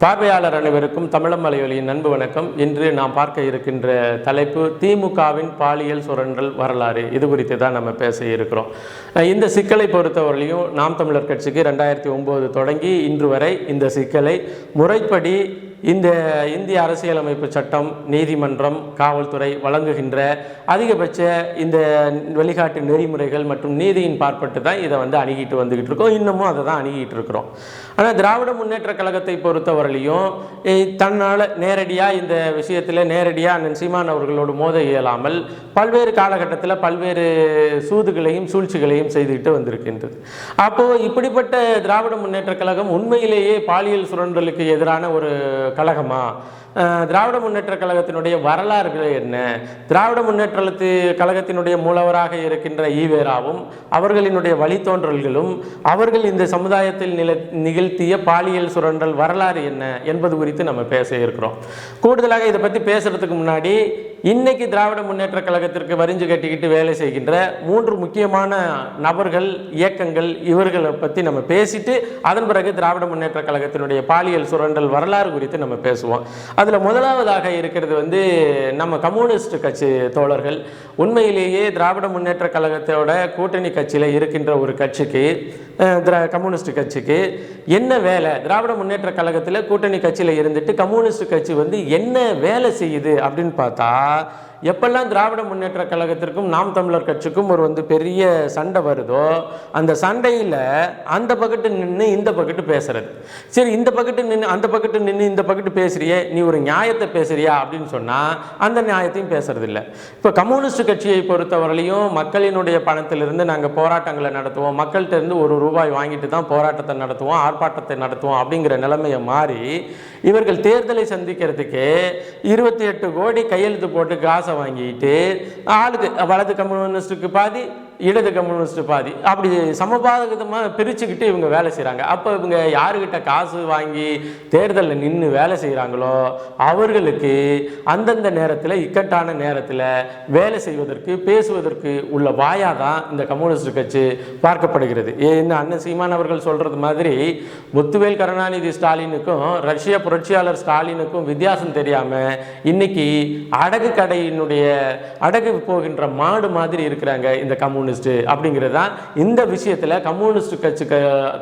பார்வையாளர் அனைவருக்கும் தமிழம் மலையொலியின் அன்பு வணக்கம். இன்று நாம் பார்க்க இருக்கின்ற தலைப்பு திமுகவின் பாலியல் சுரண்டல் வரலாறு. இது குறித்து தான் நம்ம பேச இருக்கிறோம். இந்த சிக்கலை பொறுத்தவரையிலையும் நாம் தமிழர் கட்சிக்கு 2009 தொடங்கி இன்று வரை இந்த சிக்கலை முறைப்படி இந்த இந்திய அரசியலமைப்பு சட்டம், நீதிமன்றம், காவல்துறை வழங்குகின்ற அதிகபட்ச இந்த வழிகாட்டு நெறிமுறைகள் மற்றும் நீதியின் பார்ப்பட்டு தான் இதை அணுகிட்டு வந்துக்கிட்டு இருக்கோம். இன்னமும் அதை தான் அணுகிட்டு இருக்கிறோம். ஆனால் திராவிட முன்னேற்ற கழகத்தை பொறுத்தவரையிலையும் தன்னால் நேரடியாக இந்த விஷயத்தில் நேரடியாக அண்ணன் சீமான் அவர்களோடு மோத இயலாமல் பல்வேறு காலகட்டத்தில் பல்வேறு சூதுகளையும் சூழ்ச்சிகளையும் செய்துக்கிட்டு வந்திருக்கின்றது. அப்போது இப்படிப்பட்ட திராவிட முன்னேற்ற கழகம் உண்மையிலேயே பாலியல் சுரண்டலுக்கு எதிரான ஒரு கழகமா? திராவிட முன்னேற்ற கழகத்தினுடைய வரலாறுகள் என்ன? திராவிட முன்னேற்ற கழகத்தினுடைய மூலவராக இருக்கின்ற ஈவேராவும் அவர்களினுடைய வழித்தோன்றல்களும் அவர்கள் இந்த சமுதாயத்தில் நிகழ்த்திய பாலியல் சுரண்டல் வரலாறு என்ன என்பது குறித்து நம்ம பேச இருக்கிறோம். கூடுதலாக இதை பற்றி பேசுறதுக்கு முன்னாடி இன்னைக்கு திராவிட முன்னேற்ற கழகத்திற்கு வரிஞ்சு கட்டிக்கிட்டு வேலை செய்கின்ற 3 முக்கியமான நபர்கள், இயக்கங்கள், இவர்களை பற்றி நம்ம பேசிட்டு அதன் பிறகு திராவிட முன்னேற்ற கழகத்தினுடைய பாலியல் சுரண்டல் வரலாறு குறித்து நம்ம பேசுவோம். அதில் முதலாவதாக இருக்கிறது நம்ம கம்யூனிஸ்ட் கட்சி தோழர்கள். உண்மையிலேயே திராவிட முன்னேற்ற கழகத்தோட கூட்டணி கட்சியில் இருக்கின்ற ஒரு கட்சிக்கு, கம்யூனிஸ்ட் கட்சிக்கு என்ன வேலை? திராவிட முன்னேற்ற கழகத்தில் கூட்டணி கட்சியில் இருந்துட்டு கம்யூனிஸ்ட் கட்சி என்ன வேலை செய்யுது அப்படின்னு பார்த்தா, எப்பெல்லாம் திராவிட முன்னேற்ற கழகத்திற்கும் நாம் தமிழர் கட்சிக்கும் ஒரு பெரிய சண்டை வருதோ, அந்த சண்டையில் அந்த பக்கத்து நின்று இந்த பக்கத்து பேசுறது. சரி, இந்த பக்கத்து நின்று அந்த பக்கத்து நின்று இந்த பக்கத்து பேசுறியே, நீ ஒரு நியாயத்தை பேசுறியா அப்படின்னு சொன்னால் அந்த நியாயத்தையும் பேசுறது இல்லை. இப்போ கம்யூனிஸ்ட் கட்சியை பொறுத்தவரையிலையும் மக்களினுடைய பணத்திலிருந்து நாங்கள் போராட்டங்களை நடத்துவோம், மக்கள்கிட்ட இருந்து ₹1 வாங்கிட்டு தான் போராட்டத்தை நடத்துவோம், ஆர்ப்பாட்டத்தை நடத்துவோம் அப்படிங்கிற நிலைமையை மாறி இவர்கள் தேர்தலை சந்திக்கிறதுக்கு 28 கோடி கையெழுத்து போட்டு காசை வாங்கிட்டு ஆளுக்கு வலது கம்யூனிஸ்டுக்கு பாதி, இடது கம்யூனிஸ்ட் பாதி, அப்படி சமபாதகமாக பிரிச்சுக்கிட்டு இவங்க வேலை செய்கிறாங்க. அப்போ இவங்க யாருக்கிட்ட காசு வாங்கி தேர்தலில் நின்று வேலை செய்கிறாங்களோ அவர்களுக்கு அந்தந்த நேரத்தில், இக்கட்டான நேரத்தில் வேலை செய்வதற்கு, பேசுவதற்கு உள்ள வாயாக தான் இந்த கம்யூனிஸ்ட் கட்சி பார்க்கப்படுகிறது. என்ன அண்ணன் சீமான் அவர்கள் சொல்கிறது மாதிரி முத்துவேல் கருணாநிதி ஸ்டாலினுக்கும் ரஷ்ய புரட்சியாளர் ஸ்டாலினுக்கும் வித்தியாசம் தெரியாமல் இன்னைக்கு அடகு கடையினுடைய அடகு போகின்ற மாடு மாதிரி இருக்கிறாங்க இந்த கம்யூனிஸ்ட் அப்படிங்கிறது தான் இந்த விஷயத்தில் கம்யூனிஸ்ட் கட்சி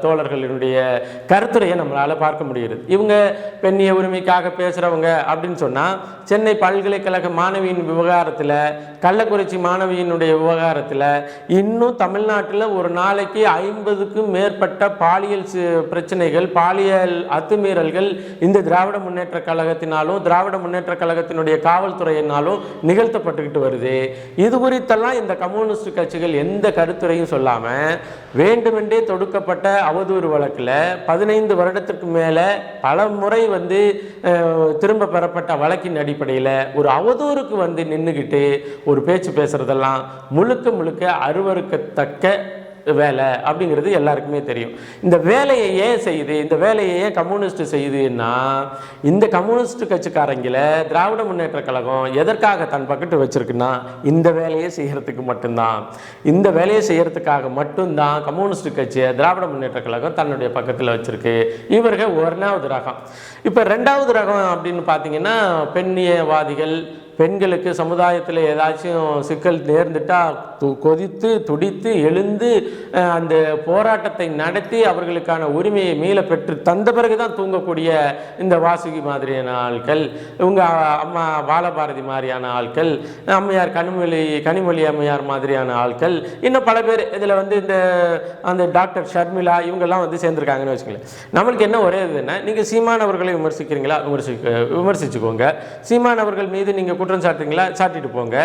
தோழர்களுடைய கருத்துரையை நம்மளால் பார்க்க முடிகிறது. இவங்க பெண்ணிய உரிமைக்காக பேசுகிறவங்க அப்படின்னு சொன்னால் சென்னை பல்கலைக்கழக மாணவியின் விவகாரத்தில், கள்ளக்குறிச்சி மாணவியினுடைய விவகாரத்தில் இன்னும் தமிழ்நாட்டில் ஒரு நாளைக்கு 50க்கும் மேற்பட்ட பாலியல் பிரச்சனைகள், பாலியல் அத்துமீறல்கள் இந்த திராவிட முன்னேற்ற கழகத்தினாலும் திராவிட முன்னேற்ற கழகத்தினுடைய காவல்துறையினாலும் நிகழ்த்தப்பட்டுக்கிட்டு வருது. இது குறித்தெல்லாம் இந்த கம்யூனிஸ்ட் கட்சிகள் எந்த கருத்துரையும் சொல்லாமல் வேண்டுமென்றே தொடுக்கப்பட்ட அவதூறு வழக்கில் 15 வருடத்திற்கு மேலே பல முறை திரும்ப பெறப்பட்ட வழக்கின் அடிப்படையில் ஒரு அவதூறுக்கு நின்றுக்கிட்டு ஒரு பேச்சு பேசுறதெல்லாம் முழுக்க முழுக்க அருவருக்கத்தக்க வேலை அப்படிங்கிறது எல்லாருக்குமே தெரியும். இந்த வேலையை ஏன் செய்யுது, இந்த வேலையை ஏன் கம்யூனிஸ்ட் செய்யுதுன்னா, இந்த கம்யூனிஸ்ட் கட்சிக்காரங்கள திராவிட முன்னேற்ற கழகம் எதற்காக தன் பக்கத்து வச்சிருக்குன்னா இந்த வேலையை செய்யறதுக்கு மட்டும்தான். இந்த வேலையை செய்யறதுக்காக மட்டும்தான் கம்யூனிஸ்ட் கட்சியை திராவிட முன்னேற்ற கழகம் தன்னுடைய பக்கத்தில் வச்சிருக்கு. இவர்கள் 1வது ரகம். இப்போ 2வது ரகம் அப்படின்னு பார்த்தீங்கன்னா, பெண்ணியவாதிகள், பெண்களுக்கு சமுதாயத்தில் ஏதாச்சும் சிக்கல் நேர்ந்துட்டால் கொதித்து துடித்து எழுந்து அந்த போராட்டத்தை நடத்தி அவர்களுக்கான உரிமையை மீள பெற்று தந்த பிறகு தான் தூங்கக்கூடிய இந்த வாசுகி மாதிரியான ஆட்கள், இவங்க அம்மா பாலபாரதி மாதிரியான ஆட்கள், அம்மையார் கனிமொழி அம்மையார் மாதிரியான ஆட்கள், இன்னும் பல பேர் இதில் இந்த அந்த டாக்டர் ஷர்மிளா இவங்கெல்லாம் சேர்ந்துருக்காங்கன்னு வச்சுக்கோங்களேன். நம்மளுக்கு என்ன ஒரே இதுன்னா, நீங்கள் சீமான் அவர்களை விமர்சிக்கிறீங்களா, விமர்சிச்சுக்கோங்க. சீமான் அவர்கள் மீது நீங்கள் குற்றம் சாட்டுறீங்களா, சாட்டிட்டு போங்க.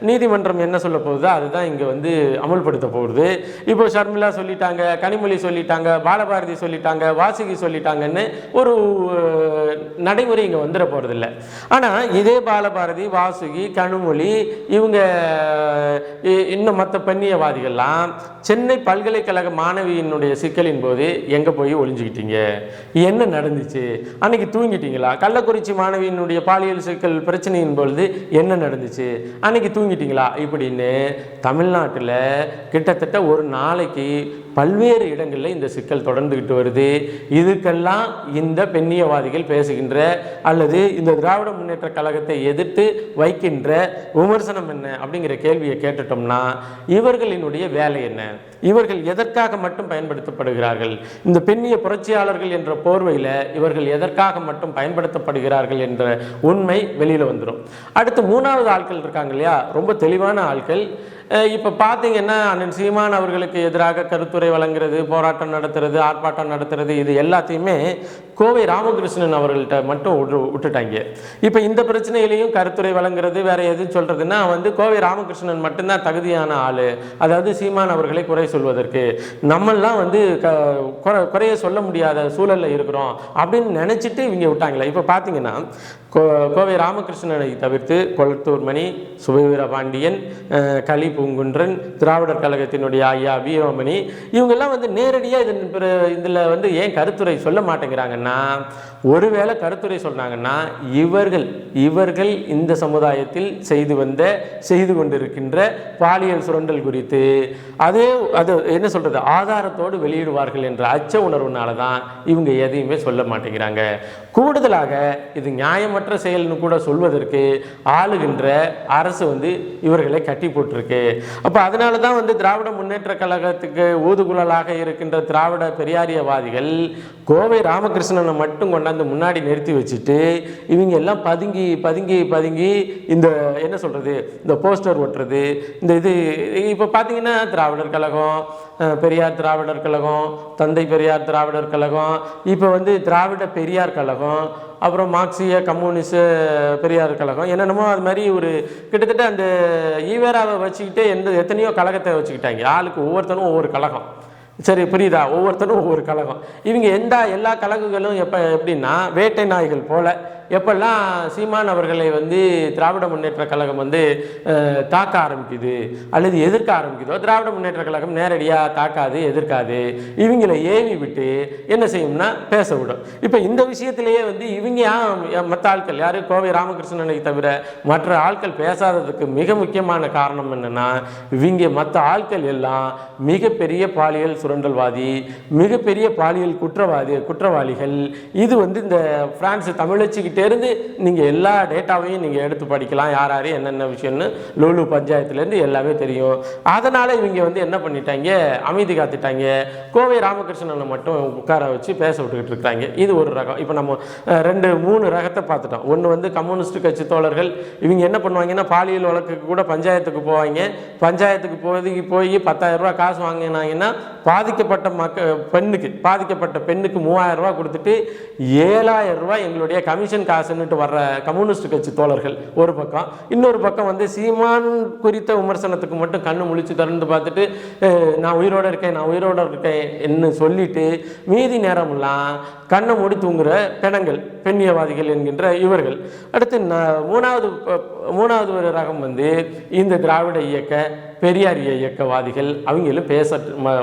நீதிமன்றம் என்ன சொல்ல போகுதோ அதுதான் இங்கே அமல்படுத்த போகுது. இப்போ ஷர்மிளா சொல்லிட்டாங்க, கனிமொழி சொல்லிட்டாங்க, பாலபாரதி சொல்லிட்டாங்க, வாசுகி சொல்லிட்டாங்கன்னு ஒரு நடைமுறை இங்கே வந்துட போகிறதில்ல. ஆனால் இதே பாலபாரதி, வாசுகி, கனிமொழி இவங்க இன்னும் மற்ற பெண்ணியவாதிகள்லாம் சென்னை பல்கலைக்கழக மாணவியினுடைய சிக்கலின் போது எங்கே போய் ஒளிஞ்சுக்கிட்டீங்க, என்ன நடந்துச்சு, அன்னைக்கு தூங்கிட்டீங்களா, கள்ளக்குறிச்சி மாணவியினுடைய பாலியல் சிக்கல் பிரச்சனையின் பொழுது என்ன நடந்துச்சு, அன்னைக்கு தூங்கிட்டீங்களா இப்படின்னு தமிழ்நாட்டில் கிட்டத்தட்ட ஒரு நாளைக்கு பல்வேறு இடங்களில் இந்த சிக்கல் தொடர்ந்துகிட்டு வருது. இதுக்கெல்லாம் இந்த பெண்ணியவாதிகள் பேசுகின்ற அல்லது இந்த திராவிட முன்னேற்ற கழகத்தை எதிர்த்து வைக்கின்ற விமர்சனம் என்ன அப்படிங்கிற கேள்வியை கேட்டுட்டோம்னா இவர்களினுடைய வேலை என்ன, இவர்கள் எதற்காக மட்டும் பயன்படுத்தப்படுகிறார்கள், இந்த பெண்ணிய புரட்சியாளர்கள் என்ற போர்வையில் இவர்கள் எதற்காக மட்டும் பயன்படுத்தப்படுகிறார்கள் என்ற உண்மை வெளியில் வந்துடும். அடுத்து மூணாவது ஆட்கள் இருக்காங்க இல்லையா, ரொம்ப தெளிவான ஆட்கள். இப்போ பார்த்தீங்கன்னா அண்ணன் சீமான் அவர்களுக்கு எதிராக கருத்துரை வழங்குறது, போராட்டம் நடத்துறது, ஆர்ப்பாட்டம் நடத்துறது, இது எல்லாத்தையுமே கோவை ராமகிருஷ்ணன் அவர்கள்ட்ட மட்டும் விட்டுட்டாங்க. இப்போ இந்த பிரச்சனையிலையும் கருத்துரை வழங்குறது வேற எதுவும் சொல்றதுன்னா கோவை ராமகிருஷ்ணன் மட்டும்தான் தகுதியான ஆள், அதாவது சீமான் அவர்களை குறை சொல்வதற்கு. நம்மெல்லாம் குறைய சொல்ல முடியாத சூழலில் இருக்கிறோம் அப்படின்னு நினச்சிட்டு இவங்க விட்டாங்களே. இப்போ பார்த்தீங்கன்னா கோவை ராமகிருஷ்ணனை தவிர்த்து கொளத்தூர் மணி, சுபவீர பாண்டியன், களி பூங்குன்றன், திராவிடர் கழகத்தினுடைய ஐயா வீரமணி, இவங்கெல்லாம் நேரடியாக இதில் ஏன் கருத்துரை சொல்ல மாட்டேங்கிறாங்கன்னா, ஒருவேளை கருத்துரை சொன்னாங்கன்னா இவர்கள் இந்த சமுதாயத்தில் செய்து கொண்டிருக்கின்ற பாலியல் சுரண்டல் குறித்து அது என்ன சொல்றது ஆதாரத்தோடு வெளியிடுவார்கள் என்ற அச்ச உணர்வுனால தான் இவங்க எதையுமே சொல்ல மாட்டேங்கிறாங்க. கூடுதலாக இது நியாயமற்ற செயல்னு கூட சொல்வதற்கு ஆளுகின்ற அரசு இவர்களை கட்டி போட்டிருக்கு. அப்போ அதனால தான் திராவிட முன்னேற்ற கழகத்துக்கு ஊதுகுழலாக இருக்கின்ற திராவிட பெரியாரியவாதிகள் கோவை ராமகிருஷ்ணனை மட்டும் கொண்டாந்து முன்னாடி நிறுத்தி வச்சுட்டு இவங்க எல்லாம் பதுங்கி பதுங்கி பதுங்கி இந்த என்ன சொல்றது இந்த போஸ்டர் ஒட்டுறது, இந்த இது இப்போ பார்த்தீங்கன்னா திராவிடர் கழகம், பெரியார் திராவிடர் கழகம், தந்தை பெரியார் திராவிடர் கழகம், இப்போ திராவிட பெரியார் கழகம், அப்புறம் மார்க்சிய கம்யூனிஸ்ட் பெரியார் கழகம், என்னென்னமோ அது மாதிரி ஒரு கிட்டத்தட்ட அந்த ஈவேராவை வச்சுக்கிட்டே எத்தனையோ கழகத்தை வச்சுக்கிட்டாங்க. ஆளுக்கு ஒவ்வொருத்தனும் ஒவ்வொரு கழகம். சரி, புரியுதா? ஒவ்வொருத்தரும் ஒவ்வொரு கழகம். இவங்க எல்லா கழகங்களும் எப்படின்னா வேட்டை நாய்கள் போல எப்பெல்லாம் சீமான் அவர்களை திராவிட முன்னேற்ற கழகம் தாக்க ஆரம்பிக்குது அல்லது எதிர்க்க ஆரம்பிக்குதோ, திராவிட முன்னேற்ற கழகம் நேரடியாக தாக்காது, எதிர்க்காது. இவங்களை ஏவி விட்டு என்ன செய்யும்னா பேச விடும். இப்போ இந்த விஷயத்திலேயே இவங்க மற்ற ஆட்கள் யாரு கோவை ராமகிருஷ்ணனை தவிர மற்ற ஆட்கள் பேசாததுக்கு மிக முக்கியமான காரணம் என்னன்னா, இவங்க மற்ற ஆட்கள் எல்லாம் மிகப்பெரிய பாலியல் சுரண்டல்வாதி, மிகப்பெரிய பாலியல் குற்றவாளிகள். இது இந்த பிரான்ஸ் தமிழச்சிக்கிட்ட இருந்து நீங்க எல்லா டேட்டாவையும் நீங்க எடுத்து படிக்கலாம், யார் யாரு என்னென்ன விஷயம்னு லூலு பஞ்சாயத்துலேருந்து எல்லாமே தெரியும். அதனால இவங்க என்ன பண்ணிட்டாங்க, அமைதி காத்துட்டாங்க. கோவை ராமகிருஷ்ணனை மட்டும் உட்கார வச்சு பேச விட்டுக்கிட்டு இருக்காங்க. இது ஒரு ரகம். இப்போ நம்ம 2-3 ரகத்தை பார்த்துட்டோம். ஒன்று கம்யூனிஸ்ட் கட்சி தோழர்கள், இவங்க என்ன பண்ணுவாங்கன்னா பாலியல் வழக்குக்கு கூட பஞ்சாயத்துக்கு போவாங்க. பஞ்சாயத்துக்கு போய் 10,000 ரூபா காசு வாங்கினாங்கன்னா பாதிக்கப்பட்ட பாதிக்கப்பட்ட பெண்ணுக்கு 3,000 ரூபா கொடுத்துட்டு 7,000 ரூபாய் எங்களுடைய கமிஷன் காசுன்னுட்டு வர்ற கம்யூனிஸ்ட் கட்சி தோழர்கள் ஒரு பக்கம். இன்னொரு பக்கம் சீமான் குறித்த விமர்சனத்துக்கு மட்டும் கண்ணு முழிச்சு திறந்து பார்த்துட்டு நான் உயிரோடு இருக்கேன் என்று சொல்லிட்டு மீதி நேரமெல்லாம் கண்ணை மூடி தூங்குற பெண்ணியவாதிகள் என்கின்ற இவர்கள். அடுத்து மூணாவது ஒரு ரகம் இந்த திராவிட இயக்க பெரியாரிய இயக்கவாதிகள். அவங்களும்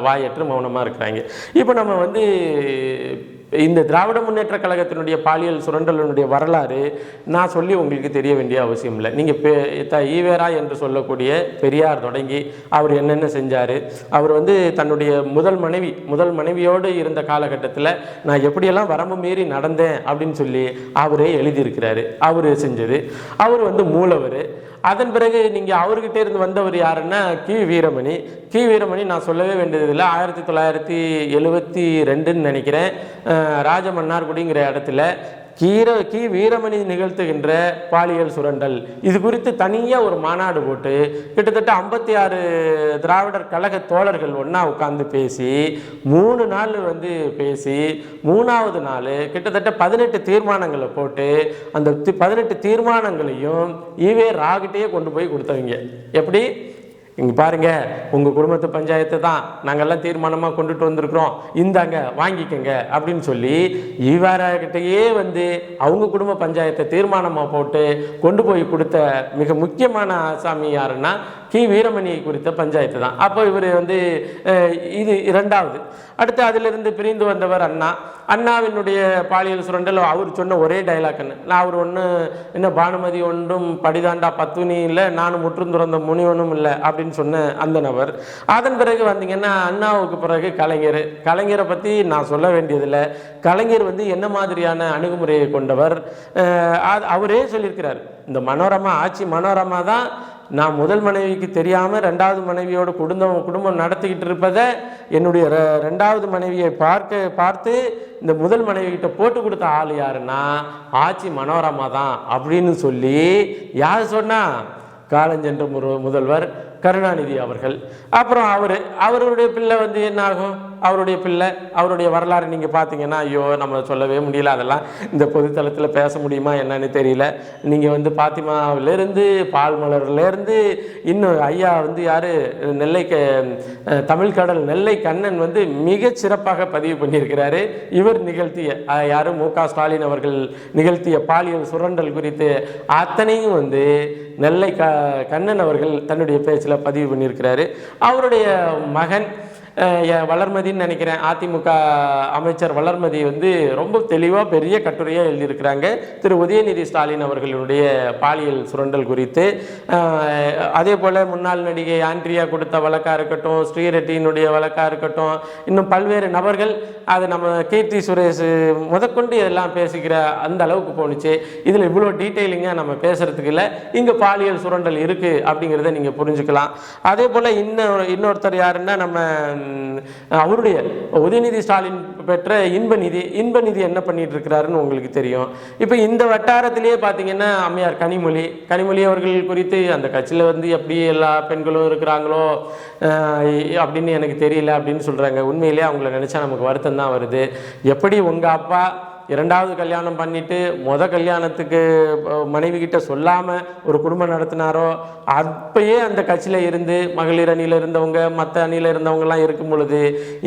வாயற்று மௌனமாக இருக்கிறாங்க. இப்போ நம்ம இந்த திராவிட முன்னேற்ற கழகத்தினுடைய பாலியல் சுரண்டலினுடைய வரலாறு நான் சொல்லி உங்களுக்கு தெரிய வேண்டிய அவசியம் இல்லை. நீங்கள் ஈவேரா என்று சொல்லக்கூடிய பெரியார் தொடங்கி அவர் என்னென்ன செஞ்சார், அவர் தன்னுடைய முதல் மனைவியோடு இருந்த காலகட்டத்தில் நான் எப்படியெல்லாம் வரம்பு மீறி நடந்தேன் அப்படின்னு சொல்லி அவரே எழுதியிருக்கிறாரு. அவர் செஞ்சது. அவர் மூலவர். அதன் பிறகு நீங்கள் அவர்கிட்ட இருந்து வந்தவர் யாருன்னா கி வீரமணி நான் சொல்லவே வேண்டியதில்லை. 1972 நினைக்கிறேன், ராஜமன்னார்குடிங்கிற இடத்துல கி வீரமணி நிகழ்த்துகின்ற பாலியல் சுரண்டல் இது குறித்து தனியாக ஒரு மாநாடு போட்டு கிட்டத்தட்ட 56 திராவிடர் கழக தோழர்கள் ஒன்றா உட்கார்ந்து பேசி 3 நாள் பேசி 3ஆவது நாள் கிட்டத்தட்ட 18 தீர்மானங்களை போட்டு அந்த 18 தீர்மானங்களையும் ஈவே ராகிட்டே கொண்டு போய் கொடுத்தவங்க. எப்படி இங்கே பாருங்க, உங்கள் குடும்பத்து பஞ்சாயத்து தான் நாங்கள்லாம் தீர்மானமாக கொண்டுட்டு வந்திருக்கிறோம், இந்தாங்க வாங்கிக்கங்க அப்படின்னு சொல்லி ஈவேராகிட்டையே அவங்க குடும்ப பஞ்சாயத்தை தீர்மானமாக போட்டு கொண்டு போய் கொடுத்த மிக முக்கியமான ஆசாமி யாருன்னா வீரமணியை குறித்த பஞ்சாயத்து தான். அப்போ இவர் வந்து இது இரண்டாவது. அடுத்து அதிலிருந்து பிரிந்து வந்தவர் அண்ணாவினுடைய பாலியல் சுரண்டல். அவர் சொன்ன ஒரே டைலாக் நான் அவர் ஒன்று என்ன பானுமதி ஒன்றும் படிதாண்டா பத்துனி இல்லை, நானும் முற்றும் துறந்த முனிவனும் இல்லை அப்படின்னு சொன்ன அந்த நபர். அதன் பிறகு வந்தீங்கன்னா அண்ணாவுக்கு பிறகு கலைஞரை பற்றி நான் சொல்ல வேண்டியதில்லை. கலைஞர் வந்து என்ன மாதிரியான அணுகுமுறையை கொண்டவர் அவரே சொல்லியிருக்கிறார். இந்த ஆட்சி மனோரமா தான் நான் முதல் மனைவிக்கு தெரியாமல் ரெண்டாவது மனைவியோட குடும்பம் நடத்திக்கிட்டு இருப்பதை என்னுடைய ரெண்டாவது மனைவியை பார்த்து இந்த முதல் மனைவிகிட்ட போட்டு கொடுத்த ஆள் யாருன்னா ஆட்சி மனோரமா தான் அப்படின்னு சொல்லி யார் சொன்னா? காலஞ்சென்ற முதல்வர் கருணாநிதி அவர்கள். அப்புறம் அவருடைய பிள்ளை வந்து என்ன ஆகும்? அவருடைய வரலாறு நீங்கள் பார்த்தீங்கன்னா ஐயோ நம்ம சொல்லவே முடியல. அதெல்லாம் இந்த பொதுத்தளத்தில் பேச முடியுமா என்னன்னு தெரியல. நீங்கள் வந்து பாத்திமாவிலேருந்து பால்மலர்லேருந்து இன்னும் ஐயா வந்து யார் தமிழ்கடல் நெல்லை கண்ணன் வந்து மிக சிறப்பாக பதிவு பண்ணியிருக்கிறாரு. இவர் நிகழ்த்திய யார் மு.க. ஸ்டாலின் அவர்கள் நிகழ்த்திய பாலியல் சுரண்டல் குறித்து அத்தனையும் வந்து நெல்லை கண்ணன் அவர்கள் தன்னுடைய பேச்சில் பதிவு பண்ணியிருக்கிறாரு. அவருடைய மகன் வளர்மதின்னு நினைக்கிறேன், அதிமுக அமைச்சர் வளர்மதி வந்து ரொம்ப தெளிவாக பெரிய கட்டுரையாக எழுதியிருக்கிறாங்க திரு உதயநிதி ஸ்டாலின் அவர்களுடைய பாலியல் சுரண்டல் குறித்து. அதே போல் முன்னாள் நடிகை ஆண்ட்ரியா கொடுத்த வழக்காக இருக்கட்டும், ஸ்ரீரெட்டியினுடைய வழக்காக இருக்கட்டும், இன்னும் பல்வேறு நபர்கள் அது நம்ம கீர்த்தி சுரேஷ் முதற்கொண்டு இதெல்லாம் பேசிக்கிற அந்த அளவுக்கு போணுச்சு. இதில் இவ்வளோ டீட்டெயிலிங்காக நம்ம பேசுகிறதுக்கு இல்லை. இங்கே பாலியல் சுரண்டல் இருக்குது அப்படிங்கிறத நீங்கள் புரிஞ்சுக்கலாம். அதே போல் இன்னொருத்தர் யாருன்னா நம்ம அவருடைய உதயநிதி ஸ்டாலின் பெற்ற இன்ப நிதி என்ன பண்ணிட்டு இருக்கிறாருன்னு உங்களுக்கு தெரியும். இப்போ இந்த வட்டாரத்திலேயே பார்த்தீங்கன்னா அம்மையார் கனிமொழி அவர்கள் குறித்து அந்த கட்சியில் வந்து எப்படி எல்லா பெண்களும் இருக்கிறாங்களோ அப்படின்னு எனக்கு தெரியல அப்படின்னு சொல்கிறாங்க. உண்மையிலே அவங்கள நினச்சா நமக்கு வருத்தம் தான் வருது. எப்படி உங்கள் அப்பா இரண்டாவது கல்யாணம் பண்ணிட்டு கல்யாணத்துக்கு மனைவி கிட்ட சொல்லாமல் ஒரு குடும்பம் நடத்தினாரோ அப்பயே அந்த கட்சியில் இருந்து மகளிர் அணியில் இருந்தவங்க மற்ற அணியில் இருந்தவங்கலாம் இருக்கும் பொழுது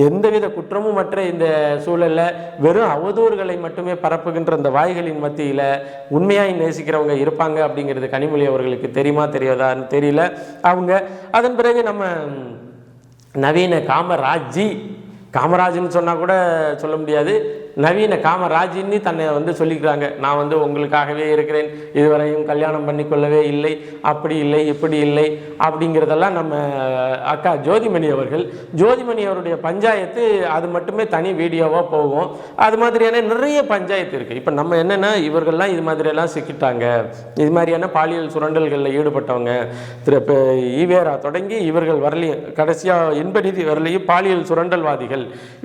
எந்தவித குற்றமும் மற்ற இந்த சூழலில் வெறும் அவதூறுகளை மட்டுமே பரப்புகின்ற அந்த வாய்களின் மத்தியில் உண்மையாக நேசிக்கிறவங்க இருப்பாங்க அப்படிங்கிறது கனிமொழி அவர்களுக்கு தெரியுமா தெரியாதான்னு தெரியல. அவங்க அதன் பிறகு நம்ம நவீன காமராஜ்னு சொன்னால் கூட சொல்ல முடியாது, நவீன காமராஜின்னு தன்னை வந்து சொல்லிக்கிறாங்க. நான் வந்து உங்களுக்காகவே இருக்கிறேன், இதுவரையும் கல்யாணம் பண்ணிக்கொள்ளவே இல்லை, அப்படி இல்லை இப்படி இல்லை அப்படிங்கிறதெல்லாம் நம்ம அக்கா ஜோதிமணி அவருடைய பஞ்சாயத்து அது மட்டுமே தனி வீடியோவாக போகும். அது மாதிரியான நிறைய பஞ்சாயத்து இருக்குது. இப்போ நம்ம என்னென்னா இவர்கள்லாம் இது மாதிரியெல்லாம் சிக்கிட்டாங்க, இது மாதிரியான பாலியல் சுரண்டல்களில் ஈடுபட்டவங்க ஈவேரா தொடங்கி இவர்கள் வரலையும் கடைசியாக இன்பநிதி வரலையும் பாலியல் சுரண்டல்வாதிகள்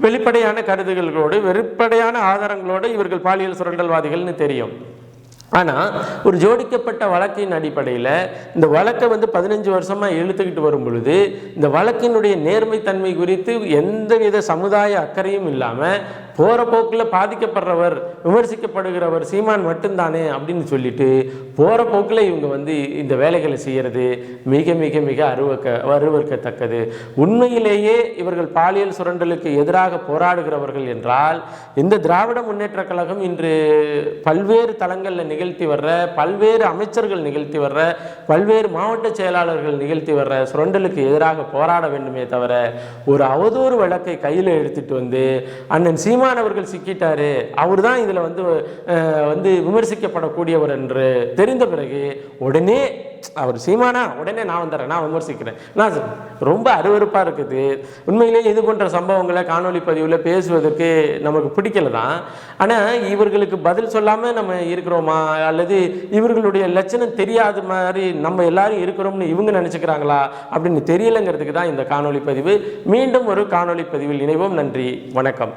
வெளிப்படையான கருதுகளோடு வெளிப்படையான ஆதாரங்களோடு இவர்கள் பாலியல் சுரண்டல்வாதிகள்னு தெரியும். ஆனால் ஒரு ஜோடிக்கப்பட்ட வழக்கின் அடிப்படையில் இந்த வழக்கை வந்து 15 வருஷமாக இழுத்துக்கிட்டு வரும் பொழுது இந்த வழக்கினுடைய நேர்மைத்தன்மை குறித்து எந்தவித சமுதாய அக்கறையும் இல்லாமல் போகிற போக்கில் பாதிக்கப்படுறவர் விமர்சிக்கப்படுகிறவர் சீமான் மட்டும்தானே அப்படின்னு சொல்லிட்டு போகிற போக்கில் இவங்க வந்து இந்த வேலைகளை செய்கிறது மிக மிக மிக அருவருக்கத்தக்கது. உண்மையிலேயே இவர்கள் பாலியல் சுரண்டலுக்கு எதிராக போராடுகிறவர்கள் என்றால் இந்த திராவிட முன்னேற்ற கழகம் இன்று பல்வேறு தளங்களில் நிகழ்த்தி வர்ற பல்வேறு அமைச்சர்கள் நிகழ்த்தி வர்ற பல்வேறு மாவட்ட செயலாளர்கள் நிகழ்த்தி வர்ற சுரண்டலுக்கு எதிராக போராட வேண்டுமே தவிர ஒரு அவதூறு வழக்கை கையில் எடுத்துட்டு வந்து அண்ணன் சீமான் அவர்கள் சிக்கிட்டாரு, அவர் தான் இதில் வந்து விமர்சிக்கப்படக்கூடியவர் என்று தெரிந்த பிறகு உடனே அவர் சீமானா உடனே நான் வந்துடுறேன், நான் விமர்சிக்கிறேன். நான் ரொம்ப அருவருப்பாக இருக்குது. உண்மையிலேயே இது போன்ற சம்பவங்களை காணொலி பதிவில் பேசுவதற்கு நமக்கு பிடிக்கல தான். ஆனால் இவர்களுக்கு பதில் சொல்லாமல் நம்ம இருக்கிறோமா அல்லது இவர்களுடைய லட்சணம் தெரியாத மாதிரி நம்ம எல்லாரும் இருக்கிறோம்னு இவங்க நினச்சிக்கிறாங்களா அப்படின்னு தெரியலைங்கிறதுக்கு தான் இந்த காணொலி பதிவு. மீண்டும் ஒரு காணொலி பதிவில் இணைவோம். நன்றி, வணக்கம்.